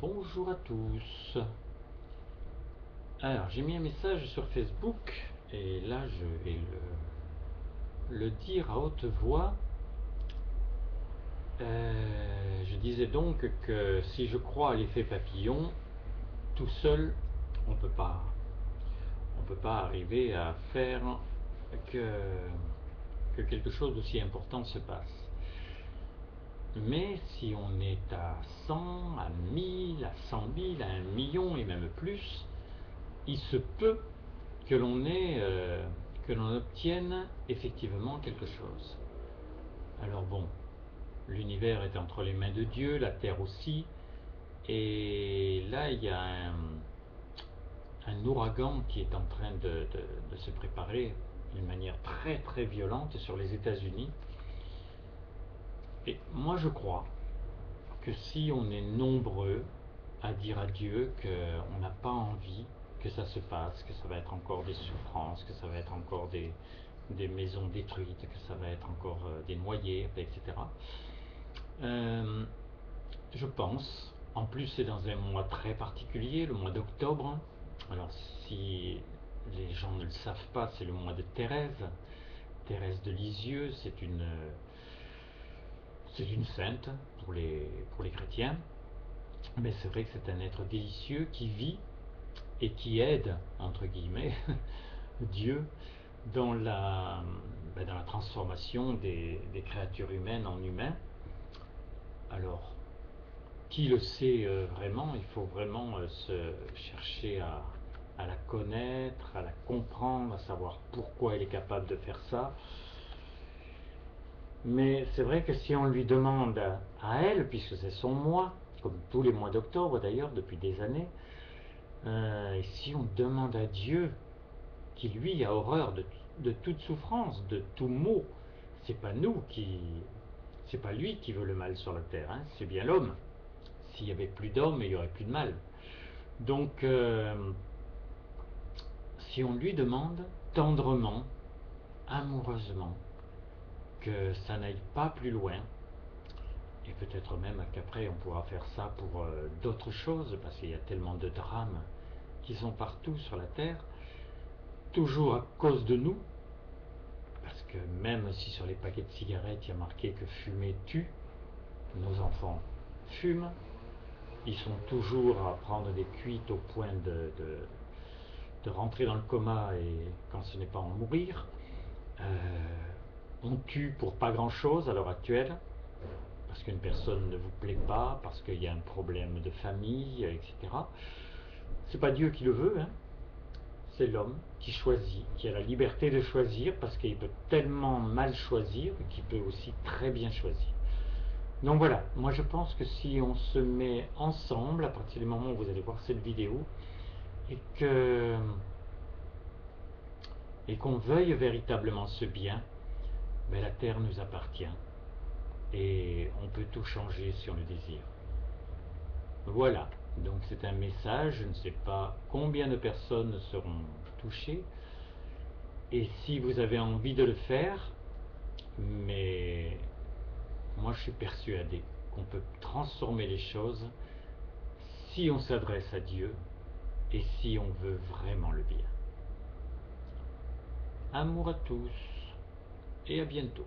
Bonjour à tous. Alors, j'ai mis un message sur Facebook et là je vais le dire à haute voix. Je disais donc que si je crois à l'effet papillon, tout seul, on peut pas arriver à faire que quelque chose d'aussi important se passe. Mais si on est à 100, à 1000, à 100 000, à 1 million et même plus, il se peut que l'on obtienne effectivement quelque chose. Alors bon, l'univers est entre les mains de Dieu, la terre aussi, et là il y a un ouragan qui est en train de se préparer d'une manière très très violente sur les États-Unis. Et moi je crois que si on est nombreux à dire à Dieu qu'on n'a pas envie que ça se passe, que ça va être encore des souffrances, que ça va être encore des maisons détruites, que ça va être encore des noyés, etc. Je pense, en plus c'est dans un mois très particulier, le mois d'octobre. Alors si les gens ne le savent pas, c'est le mois de Thérèse, Thérèse de Lisieux, c'est une sainte pour les chrétiens. Mais c'est vrai que c'est un être délicieux qui vit et qui aide, entre guillemets, Dieu dans dans la transformation des créatures humaines en humains. Alors, qui le sait vraiment? Il faut vraiment se chercher à la connaître, à la comprendre, à savoir pourquoi elle est capable de faire ça. Mais c'est vrai que si on lui demande à elle, puisque c'est son mois, comme tous les mois d'octobre d'ailleurs depuis des années, et si on demande à Dieu, qui lui a horreur de toute souffrance, de tout maux, c'est pas c'est pas lui qui veut le mal sur la terre, hein, c'est bien l'homme. S'il y avait plus d'hommes, il y aurait plus de mal. Donc, si on lui demande tendrement, amoureusement, que ça n'aille pas plus loin, et peut-être même qu'après on pourra faire ça pour d'autres choses, parce qu'il y a tellement de drames qui sont partout sur la terre, toujours à cause de nous, parce que même si sur les paquets de cigarettes il y a marqué que fumer tue, nos enfants fument, ils sont toujours à prendre des cuites au point de rentrer dans le coma et quand ce n'est pas en mourir. On tue pour pas grand chose à l'heure actuelle, parce qu'une personne ne vous plaît pas, parce qu'il y a un problème de famille, etc. C'est pas Dieu qui le veut, hein. C'est l'homme qui choisit, qui a la liberté de choisir, parce qu'il peut tellement mal choisir qu'il peut aussi très bien choisir. Donc voilà, moi je pense que si on se met ensemble, à partir du moment où vous allez voir cette vidéo, et que et qu'on veuille véritablement ce bien, ben la terre nous appartient et on peut tout changer si on le désire. Voilà, donc c'est un message, je ne sais pas combien de personnes seront touchées, et si vous avez envie de le faire, mais moi je suis persuadé qu'on peut transformer les choses si on s'adresse à Dieu et si on veut vraiment le bien. Amour à tous et à bientôt.